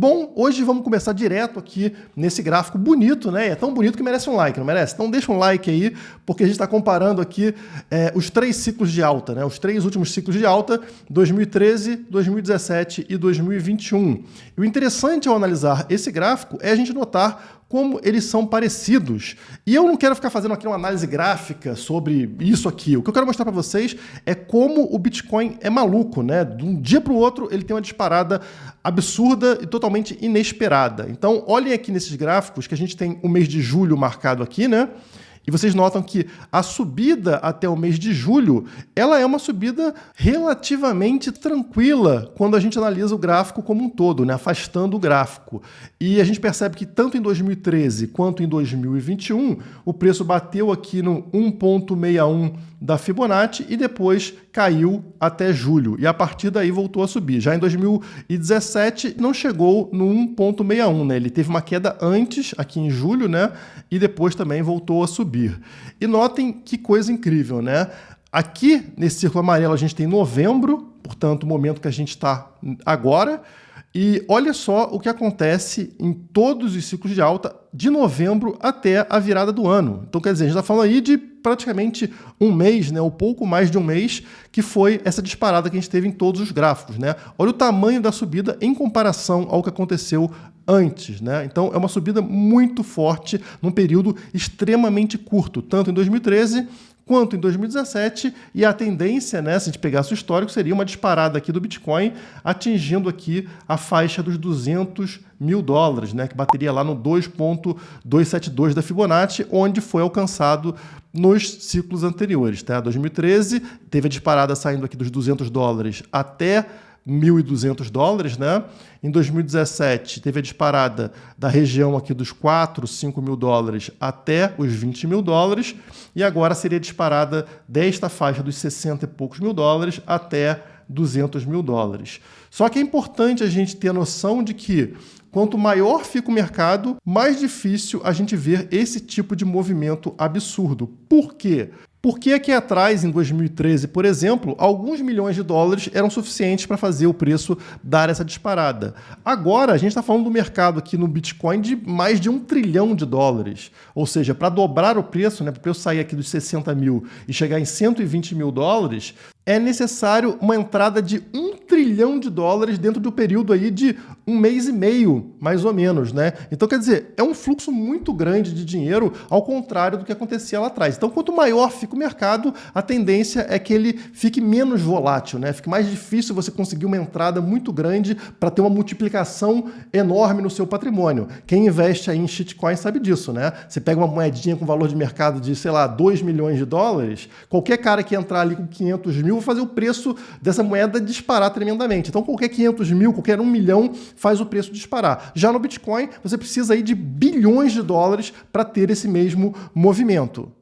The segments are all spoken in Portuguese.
Bom, hoje vamos começar direto aqui nesse gráfico bonito, né? É tão bonito que merece um like, não merece? Então deixa um like aí, porque a gente está comparando aqui os 3 ciclos de alta, né? Os 3 últimos ciclos de alta, 2013, 2017 e 2021. E o interessante ao analisar esse gráfico é a gente notar como eles são parecidos. E eu não quero ficar fazendo aqui uma análise gráfica sobre isso aqui. O que eu quero mostrar para vocês é como o Bitcoin é maluco, né? De um dia para o outro ele tem uma disparada absurda e totalmente inesperada. Então, olhem aqui nesses gráficos que a gente tem o mês de julho marcado aqui, né? E vocês notam que a subida até o mês de julho, ela é uma subida relativamente tranquila quando a gente analisa o gráfico como um todo, né? Afastando o gráfico. E a gente percebe que tanto em 2013 quanto em 2021, o preço bateu aqui no 1,61 da Fibonacci e depois caiu até julho. E a partir daí voltou a subir. Já em 2017 não chegou no 1,61, né? Ele teve uma queda antes, aqui em julho, né? E depois também voltou a subir. E notem que coisa incrível, né? Aqui, nesse círculo amarelo, a gente tem novembro, portanto, o momento que a gente está agora. E olha só o que acontece em todos os ciclos de alta de novembro até a virada do ano. Então, quer dizer, a gente está falando aí de praticamente um mês, né, ou pouco mais de um mês, que foi essa disparada que a gente teve em todos os gráficos, né? Olha o tamanho da subida em comparação ao que aconteceu antes, né? Então, é uma subida muito forte num período extremamente curto, tanto em 2013 quanto em 2017, e a tendência, né, se a gente pegasse o histórico, seria uma disparada aqui do Bitcoin, atingindo aqui a faixa dos $200 mil, né, que bateria lá no 2,272 da Fibonacci, onde foi alcançado nos ciclos anteriores, tá? 2013 teve a disparada saindo aqui dos $200 até $1.200, né? Em 2017, teve a disparada da região aqui dos $4, $5 mil até os $20 mil, e agora seria a disparada desta faixa dos 60 e poucos mil dólares até $200 mil. Só que é importante a gente ter a noção de que quanto maior fica o mercado, mais difícil a gente ver esse tipo de movimento absurdo. Por quê? Porque aqui atrás, em 2013, por exemplo, alguns milhões de dólares eram suficientes para fazer o preço dar essa disparada. Agora, a gente está falando do mercado aqui no Bitcoin de mais de $1 trilhão. Ou seja, para dobrar o preço, né, para o preço sair aqui dos 60 mil e chegar em 120 mil dólares, é necessário uma entrada de $1 trilhão dentro do período aí de um mês e meio, mais ou menos, né? Então, quer dizer, é um fluxo muito grande de dinheiro, ao contrário do que acontecia lá atrás. Então, quanto maior fica o mercado, a tendência é que ele fique menos volátil, né? Fique mais difícil você conseguir uma entrada muito grande para ter uma multiplicação enorme no seu patrimônio. Quem investe aí em shitcoin sabe disso, né? Você pega uma moedinha com valor de mercado de, sei lá, $2 milhões, qualquer cara que entrar ali com 500 mil vai fazer o preço dessa moeda disparar tremendamente. Então, qualquer 500 mil, qualquer 1 milhão faz o preço disparar. Já no Bitcoin, você precisa aí de bilhões de dólares para ter esse mesmo movimento.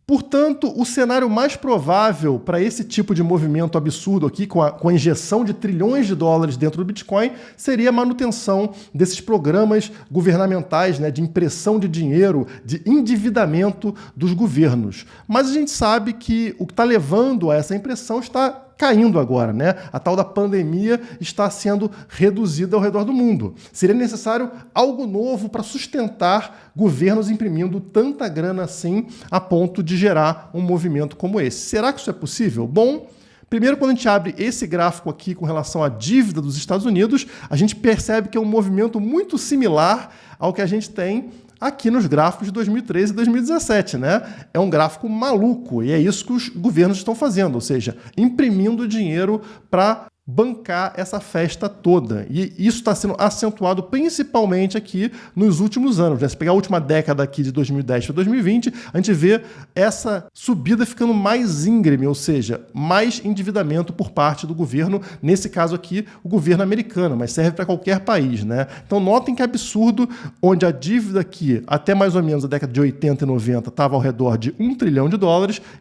Portanto, o cenário mais provável para esse tipo de movimento absurdo aqui, com a injeção de trilhões de dólares dentro do Bitcoin, seria a manutenção desses programas governamentais, né, de impressão de dinheiro, de endividamento dos governos. Mas a gente sabe que o que está levando a essa impressão está caindo agora, né? A tal da pandemia está sendo reduzida ao redor do mundo. Seria necessário algo novo para sustentar governos imprimindo tanta grana assim a ponto de gerar um movimento como esse. Será que isso é possível? Bom, primeiro, quando a gente abre esse gráfico aqui com relação à dívida dos Estados Unidos, a gente percebe que é um movimento muito similar ao que a gente tem aqui nos gráficos de 2013 e 2017, né? É um gráfico maluco e é isso que os governos estão fazendo, ou seja, imprimindo dinheiro para bancar essa festa toda. E isso está sendo acentuado principalmente aqui nos últimos anos, né? Se pegar a última década aqui de 2010 para 2020, a gente vê essa subida ficando mais íngreme, ou seja, mais endividamento por parte do governo, nesse caso aqui, o governo americano, mas serve para qualquer país, né? Então notem que absurdo, onde a dívida aqui, até mais ou menos a década de 80 e 90, estava ao redor de $1 trilhão,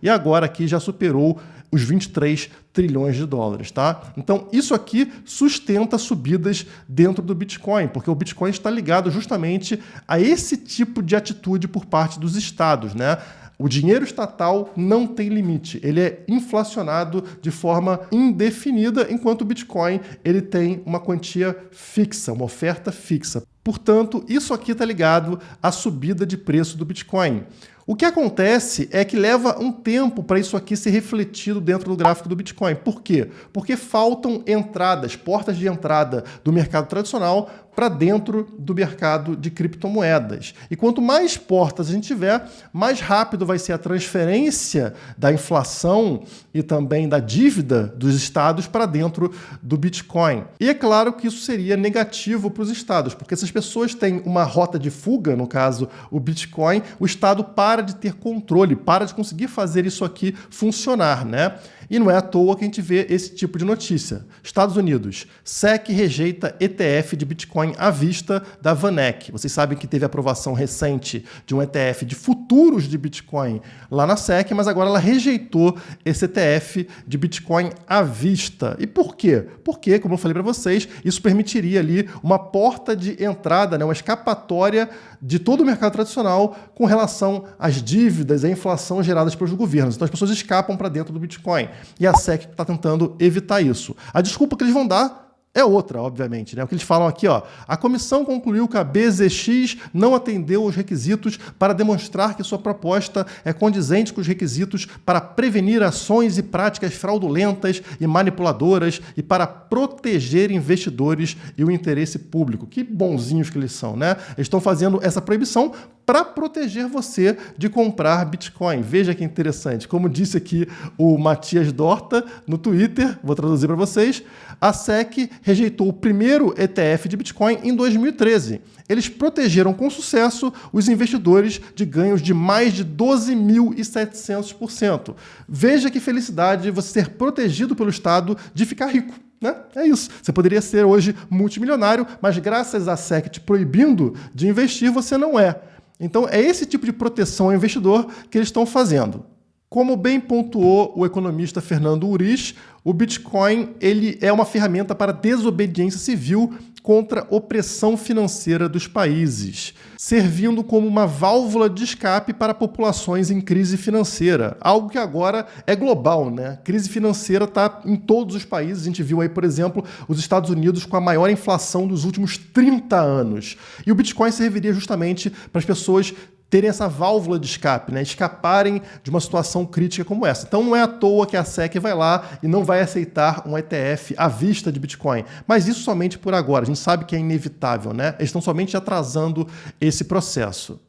e agora aqui já superou os 23 trilhões de dólares, tá? Então, isso aqui sustenta subidas dentro do Bitcoin, porque o Bitcoin está ligado justamente a esse tipo de atitude por parte dos estados, né? O dinheiro estatal não tem limite, ele é inflacionado de forma indefinida, enquanto o Bitcoin ele tem uma quantia fixa, uma oferta fixa. Portanto, isso aqui está ligado à subida de preço do Bitcoin. O que acontece é que leva um tempo para isso aqui ser refletido dentro do gráfico do Bitcoin. Por quê? Porque faltam entradas, portas de entrada do mercado tradicional para dentro do mercado de criptomoedas. E quanto mais portas a gente tiver, mais rápido vai ser a transferência da inflação e também da dívida dos estados para dentro do Bitcoin. E é claro que isso seria negativo para os estados, porque se as pessoas têm uma rota de fuga, no caso o Bitcoin, o estado para de ter controle, para de conseguir fazer isso aqui funcionar, né? E não é à toa que a gente vê esse tipo de notícia. Estados Unidos, SEC rejeita ETF de Bitcoin à vista da VanEck. Vocês sabem que teve aprovação recente de um ETF de futuros de Bitcoin lá na SEC, mas agora ela rejeitou esse ETF de Bitcoin à vista. E por quê? Porque, como eu falei para vocês, isso permitiria ali uma porta de entrada, né, uma escapatória de todo o mercado tradicional com relação às dívidas e à inflação geradas pelos governos. Então as pessoas escapam para dentro do Bitcoin. E a SEC está tentando evitar isso. A desculpa que eles vão dar é outra, obviamente, né? O que eles falam aqui, ó, a comissão concluiu que a BZX não atendeu os requisitos para demonstrar que sua proposta é condizente com os requisitos para prevenir ações e práticas fraudulentas e manipuladoras e para proteger investidores e o interesse público. Que bonzinhos que eles são, né? Eles estão fazendo essa proibição para proteger você de comprar Bitcoin. Veja que interessante. Como disse aqui o Matias Dorta no Twitter, vou traduzir para vocês, a SEC rejeitou o primeiro ETF de Bitcoin em 2013. Eles protegeram com sucesso os investidores de ganhos de mais de 12.700%. Veja que felicidade você ser protegido pelo Estado de ficar rico. Né? É isso. Você poderia ser hoje multimilionário, mas graças à SEC te proibindo de investir, você não é. Então, é esse tipo de proteção ao investidor que eles estão fazendo. Como bem pontuou o economista Fernando Urich, o Bitcoin ele é uma ferramenta para desobediência civil contra a opressão financeira dos países, servindo como uma válvula de escape para populações em crise financeira, algo que agora é global, né? Crise financeira está em todos os países. A gente viu aí, por exemplo, os Estados Unidos com a maior inflação dos últimos 30 anos. E o Bitcoin serviria justamente para as pessoas terem essa válvula de escape, né? Escaparem de uma situação crítica como essa. Então não é à toa que a SEC vai lá e não vai aceitar um ETF à vista de Bitcoin. Mas isso somente por agora. A gente sabe que é inevitável, né? Eles estão somente atrasando esse processo.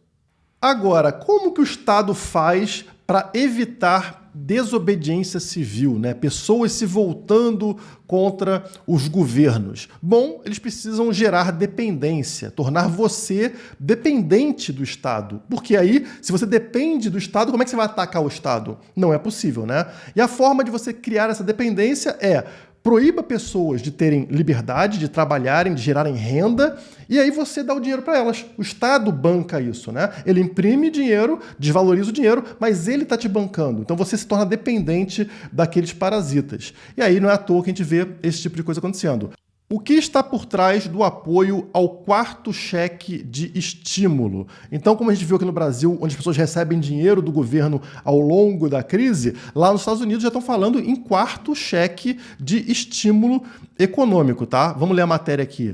Agora, como que o Estado faz para evitar desobediência civil, né? Pessoas se voltando contra os governos? Bom, eles precisam gerar dependência, tornar você dependente do Estado. Porque aí, se você depende do Estado, como é que você vai atacar o Estado? Não é possível, né? E a forma de você criar essa dependência é proíba pessoas de terem liberdade, de trabalharem, de gerarem renda, e aí você dá o dinheiro para elas. O Estado banca isso, né? Ele imprime dinheiro, desvaloriza o dinheiro, mas ele está te bancando. Então você se torna dependente daqueles parasitas. E aí não é à toa que a gente vê esse tipo de coisa acontecendo. O que está por trás do apoio ao quarto cheque de estímulo? Então, como a gente viu aqui no Brasil, onde as pessoas recebem dinheiro do governo ao longo da crise, lá nos Estados Unidos já estão falando em quarto cheque de estímulo econômico, tá? Vamos ler a matéria aqui.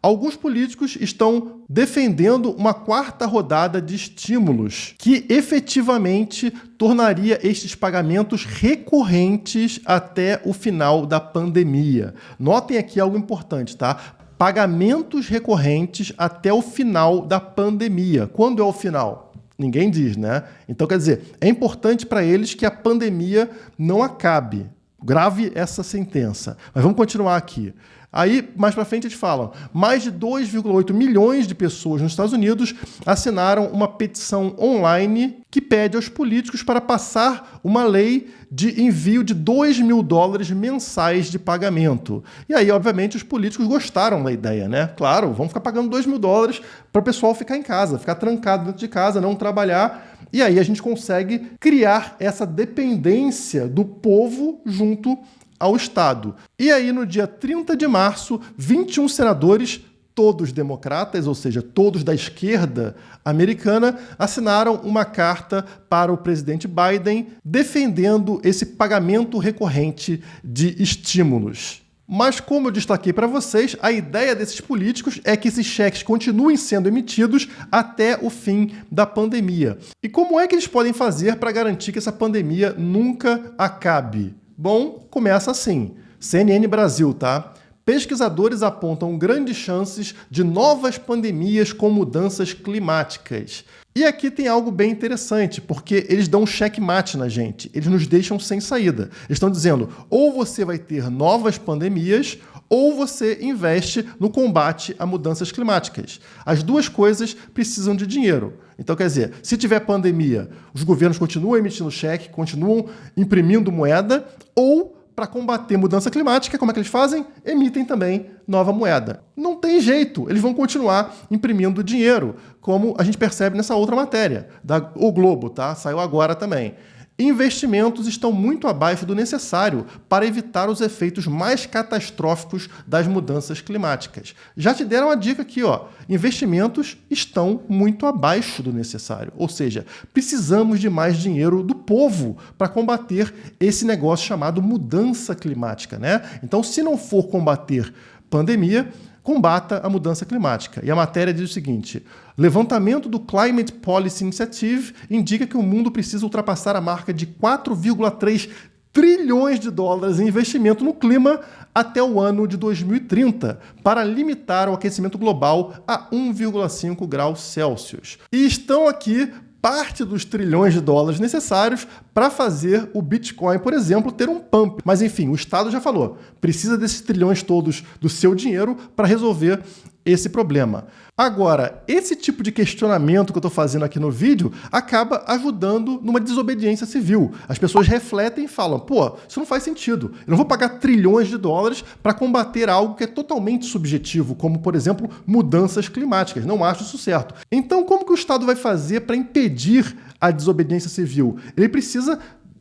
Alguns políticos estão defendendo uma quarta rodada de estímulos que efetivamente tornaria estes pagamentos recorrentes até o final da pandemia. Notem aqui algo importante, tá? Pagamentos recorrentes até o final da pandemia. Quando é o final? Ninguém diz, né? Então, quer dizer, é importante para eles que a pandemia não acabe. Grave essa sentença. Mas vamos continuar aqui. Aí, mais para frente, eles falam, mais de 2,8 milhões de pessoas nos Estados Unidos assinaram uma petição online que pede aos políticos para passar uma lei de envio de $2.000 mensais de pagamento. E aí, obviamente, os políticos gostaram da ideia, né? Claro, vamos ficar pagando $2.000 para o pessoal ficar em casa, ficar trancado dentro de casa, não trabalhar. E aí a gente consegue criar essa dependência do povo junto ao Estado. E aí, no dia 30 de março, 21 senadores, todos democratas, ou seja, todos da esquerda americana, assinaram uma carta para o presidente Biden defendendo esse pagamento recorrente de estímulos. Mas, como eu destaquei para vocês, a ideia desses políticos é que esses cheques continuem sendo emitidos até o fim da pandemia. E como é que eles podem fazer para garantir que essa pandemia nunca acabe? Bom, começa assim. CNN Brasil, tá? Pesquisadores apontam grandes chances de novas pandemias com mudanças climáticas. E aqui tem algo bem interessante, porque eles dão um checkmate na gente, eles nos deixam sem saída. Eles estão dizendo, ou você vai ter novas pandemias, ou você investe no combate a mudanças climáticas. As duas coisas precisam de dinheiro. Então, quer dizer, se tiver pandemia, os governos continuam emitindo cheque, continuam imprimindo moeda, ou para combater mudança climática, como é que eles fazem? Emitem também nova moeda. Não tem jeito, eles vão continuar imprimindo dinheiro, como a gente percebe nessa outra matéria, O Globo, tá? Saiu agora também. Investimentos estão muito abaixo do necessário para evitar os efeitos mais catastróficos das mudanças climáticas. Já te deram a dica aqui, ó. Investimentos estão muito abaixo do necessário. Ou seja, precisamos de mais dinheiro do povo para combater esse negócio chamado mudança climática, né? Então, se não for combater pandemia, combata a mudança climática. E a matéria diz o seguinte: levantamento do Climate Policy Initiative indica que o mundo precisa ultrapassar a marca de 4,3 trilhões de dólares em investimento no clima até o ano de 2030, para limitar o aquecimento global a 1,5 graus Celsius. E estão aqui parte dos trilhões de dólares necessários para fazer o Bitcoin, por exemplo, ter um pump. Mas, enfim, o Estado já falou, precisa desses trilhões todos do seu dinheiro para resolver esse problema. Agora, esse tipo de questionamento que eu estou fazendo aqui no vídeo acaba ajudando numa desobediência civil. As pessoas refletem e falam, pô, isso não faz sentido. Eu não vou pagar trilhões de dólares para combater algo que é totalmente subjetivo, como, por exemplo, mudanças climáticas. Não acho isso certo. Então, como que o Estado vai fazer para impedir a desobediência civil? Ele precisa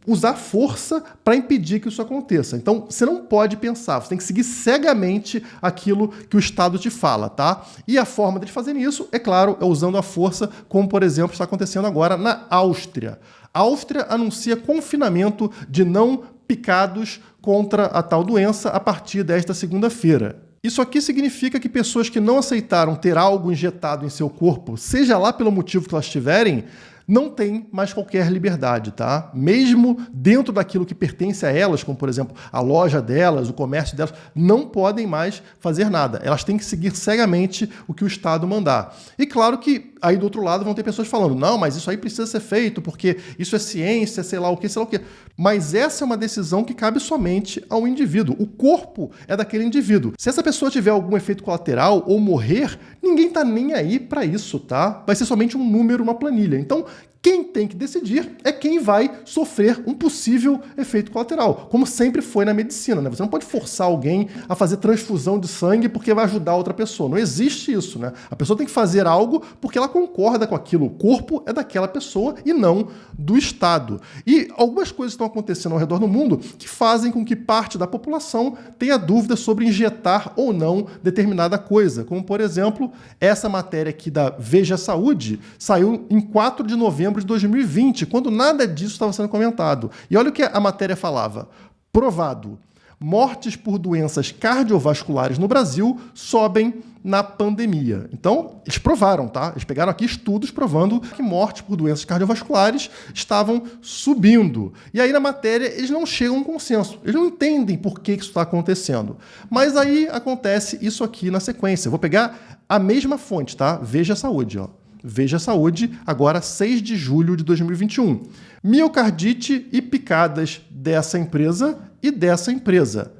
usar força para impedir que isso aconteça. Então, você não pode pensar, você tem que seguir cegamente aquilo que o Estado te fala, tá? E a forma de fazerem isso, é claro, é usando a força, como, por exemplo, está acontecendo agora na Áustria. A Áustria anuncia confinamento de não picados contra a tal doença a partir desta segunda-feira. Isso aqui significa que pessoas que não aceitaram ter algo injetado em seu corpo, seja lá pelo motivo que elas tiverem, não tem mais qualquer liberdade, tá? Mesmo dentro daquilo que pertence a elas, como, por exemplo, a loja delas, o comércio delas, não podem mais fazer nada. Elas têm que seguir cegamente o que o Estado mandar. E claro que aí do outro lado vão ter pessoas falando, não, mas isso aí precisa ser feito, porque isso é ciência, sei lá o que, sei lá o que. Mas essa é uma decisão que cabe somente ao indivíduo. O corpo é daquele indivíduo. Se essa pessoa tiver algum efeito colateral ou morrer, ninguém tá nem aí para isso, tá? Vai ser somente um número, uma planilha. Então, quem tem que decidir é quem vai sofrer um possível efeito colateral, como sempre foi na medicina, né? Você não pode forçar alguém a fazer transfusão de sangue porque vai ajudar outra pessoa. Não existe isso, né? A pessoa tem que fazer algo porque ela concorda com aquilo. O corpo é daquela pessoa e não do Estado. E algumas coisas estão acontecendo ao redor do mundo que fazem com que parte da população tenha dúvidas sobre injetar ou não determinada coisa. Como, por exemplo, essa matéria aqui da Veja Saúde saiu em 4 de novembro de 2020, quando nada disso estava sendo comentado. E olha o que a matéria falava. Provado. Mortes por doenças cardiovasculares no Brasil sobem na pandemia. Então, eles provaram, tá? Eles pegaram aqui estudos provando que mortes por doenças cardiovasculares estavam subindo. E aí, na matéria, eles não chegam a um consenso. Eles não entendem por que isso está acontecendo. Mas aí acontece isso aqui na sequência. Eu vou pegar a mesma fonte, tá? Veja a Saúde, ó. Veja a Saúde, agora 6 de julho de 2021. Miocardite e picadas dessa empresa e dessa empresa.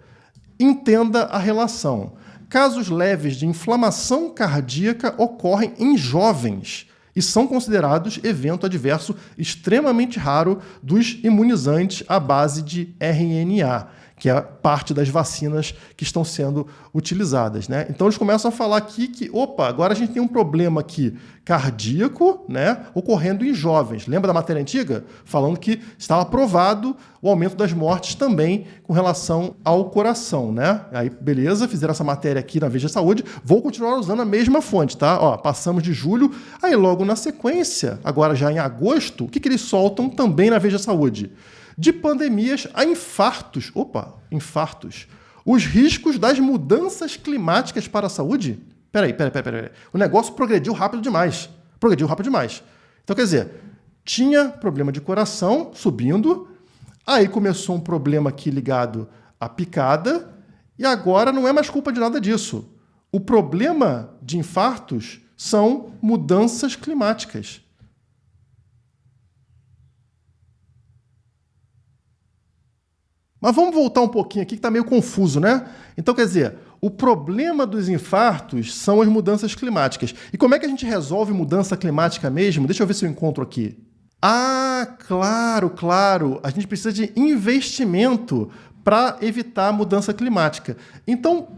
Entenda a relação. Casos leves de inflamação cardíaca ocorrem em jovens e são considerados evento adverso extremamente raro dos imunizantes à base de RNA. que é parte das vacinas que estão sendo utilizadas, né? Então eles começam a falar aqui que, opa, agora a gente tem um problema aqui cardíaco, né, ocorrendo em jovens. Lembra da matéria antiga? Falando que estava provado o aumento das mortes também com relação ao coração, né? Aí, beleza, fizeram essa matéria aqui na Veja Saúde, vou continuar usando a mesma fonte, tá? Ó, passamos de julho, aí logo na sequência, agora já em agosto, o que eles soltam também na Veja Saúde? De pandemias a infartos. Opa, infartos. Os riscos das mudanças climáticas para a saúde? Peraí. O negócio progrediu rápido demais. Então, quer dizer, tinha problema de coração subindo, aí começou um problema aqui ligado à picada, e agora não é mais culpa de nada disso. O problema de infartos são mudanças climáticas. Mas vamos voltar um pouquinho aqui, que está meio confuso, né? Então, quer dizer, o problema dos infartos são as mudanças climáticas. E como é que a gente resolve mudança climática mesmo? Deixa eu ver se eu encontro aqui. Ah, claro. A gente precisa de investimento para evitar a mudança climática. Então,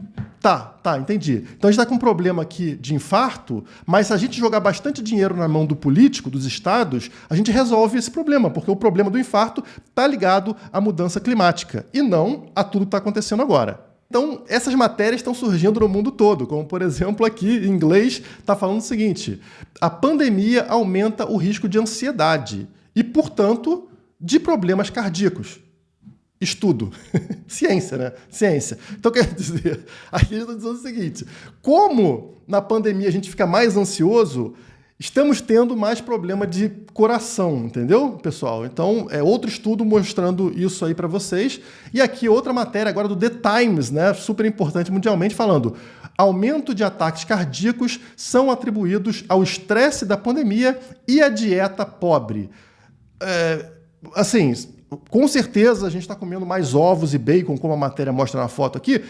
entendi. Então a gente está com um problema aqui de infarto, mas se a gente jogar bastante dinheiro na mão do político, dos estados, a gente resolve esse problema, porque o problema do infarto está ligado à mudança climática e não a tudo que está acontecendo agora. Então, essas matérias estão surgindo no mundo todo, como, por exemplo, aqui em inglês está falando o seguinte: a pandemia aumenta o risco de ansiedade e, portanto, de problemas cardíacos. Estudo. Ciência, né? Ciência. Então, quer dizer, aqui eu estou dizendo o seguinte: como na pandemia a gente fica mais ansioso, estamos tendo mais problema de coração, entendeu, pessoal? Então, é outro estudo mostrando isso aí para vocês. E aqui outra matéria agora do The Times, né? Super importante mundialmente, falando: aumento de ataques cardíacos são atribuídos ao estresse da pandemia e à dieta pobre. Com certeza a gente está comendo mais ovos e bacon, como a matéria mostra na foto aqui,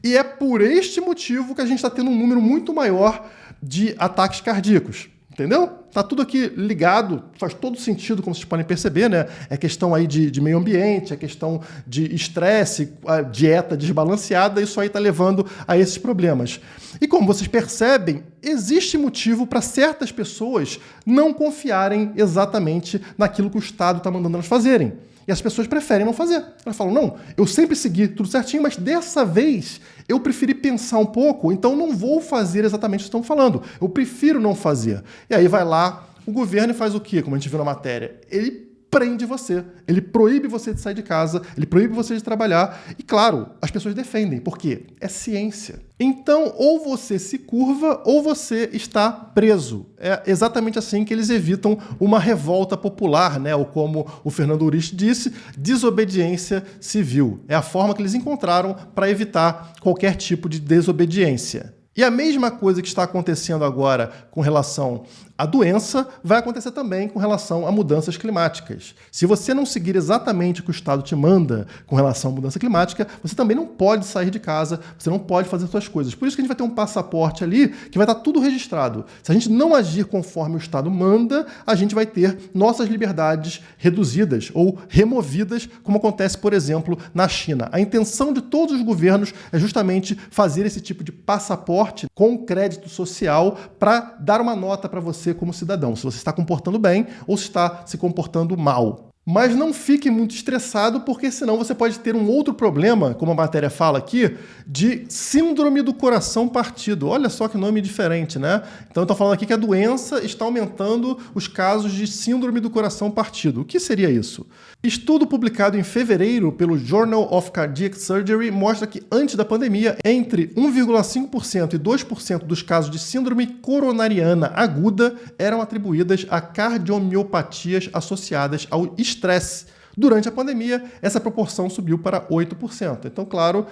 e é por este motivo que a gente está tendo um número muito maior de ataques cardíacos. Entendeu? Tá tudo aqui ligado, faz todo sentido, como vocês podem perceber, né? É questão aí de meio ambiente, é questão de estresse, a dieta desbalanceada, isso aí está levando a esses problemas. E como vocês percebem, existe motivo para certas pessoas não confiarem exatamente naquilo que o Estado está mandando elas fazerem. E as pessoas preferem não fazer. Elas falam: não, eu sempre segui tudo certinho, mas dessa vez eu preferi pensar um pouco, então não vou fazer exatamente o que estão falando. Eu prefiro não fazer. E aí vai lá, o governo faz o quê? Como a gente viu na matéria, ele prende você, ele proíbe você de sair de casa, ele proíbe você de trabalhar. E claro, as pessoas defendem, porque é ciência. Então, ou você se curva, ou você está preso. É exatamente assim que eles evitam uma revolta popular, né? Ou como o Fernando Urich disse, desobediência civil. É a forma que eles encontraram para evitar qualquer tipo de desobediência. E a mesma coisa que está acontecendo agora com relação à doença vai acontecer também com relação a mudanças climáticas. Se você não seguir exatamente o que o Estado te manda com relação à mudança climática, você também não pode sair de casa, você não pode fazer suas coisas. Por isso que a gente vai ter um passaporte ali que vai estar tudo registrado. Se a gente não agir conforme o Estado manda, a gente vai ter nossas liberdades reduzidas ou removidas, como acontece, por exemplo, na China. A intenção de todos os governos é justamente fazer esse tipo de passaporte com crédito social para dar uma nota para você como cidadão, se você está comportando bem ou se está se comportando mal. Mas não fique muito estressado, porque senão você pode ter um outro problema, como a matéria fala aqui, de síndrome do coração partido. Olha só que nome diferente, né? Então, eu estou falando aqui que a doença está aumentando os casos de síndrome do coração partido. O que seria isso? Estudo publicado em fevereiro pelo Journal of Cardiac Surgery mostra que antes da pandemia, entre 1,5% e 2% dos casos de síndrome coronariana aguda eram atribuídas a cardiomiopatias associadas ao estresse. Durante a pandemia, essa proporção subiu para 8%. Então, claro,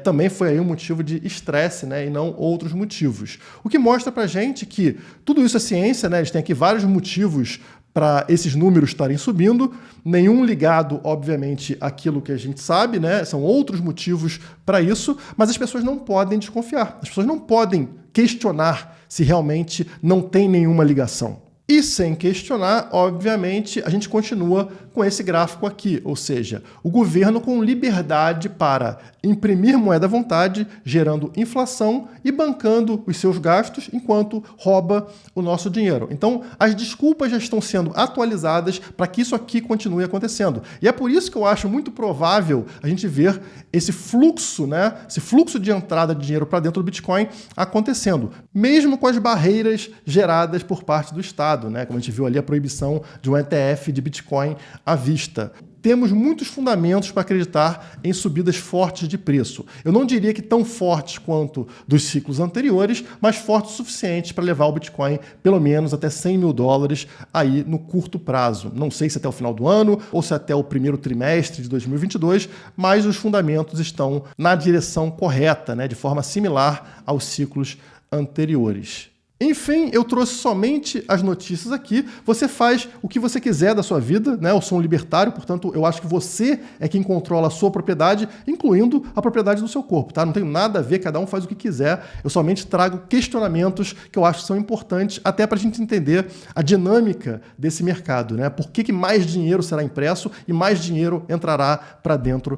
também foi aí um motivo de estresse, né, e não outros motivos. O que mostra pra gente que tudo isso é ciência, né? A gente tem aqui vários motivos para esses números estarem subindo, nenhum ligado, obviamente, àquilo que a gente sabe, né? São outros motivos para isso, mas as pessoas não podem desconfiar, as pessoas não podem questionar se realmente não tem nenhuma ligação. E sem questionar, obviamente, a gente continua com com esse gráfico aqui, ou seja, o governo com liberdade para imprimir moeda à vontade, gerando inflação e bancando os seus gastos enquanto rouba o nosso dinheiro. Então, as desculpas já estão sendo atualizadas para que isso aqui continue acontecendo. E é por isso que eu acho muito provável a gente ver esse fluxo, né, esse fluxo de entrada de dinheiro para dentro do Bitcoin acontecendo, mesmo com as barreiras geradas por parte do Estado, né, como a gente viu ali a proibição de um ETF de Bitcoin à vista. Temos muitos fundamentos para acreditar em subidas fortes de preço. Eu não diria que tão fortes quanto dos ciclos anteriores, mas fortes o suficiente para levar o Bitcoin pelo menos até 100 mil dólares aí no curto prazo. Não sei se até o final do ano ou se até o primeiro trimestre de 2022, mas os fundamentos estão na direção correta, né, de forma similar aos ciclos anteriores. Enfim, eu trouxe somente as notícias aqui. Você faz o que você quiser da sua vida, né? Eu sou um libertário, portanto, eu acho que você é quem controla a sua propriedade, incluindo a propriedade do seu corpo, tá? Não tem nada a ver, cada um faz o que quiser. Eu somente trago questionamentos que eu acho que são importantes, até para a gente entender a dinâmica desse mercado, né? Por que mais dinheiro será impresso e mais dinheiro entrará para dentro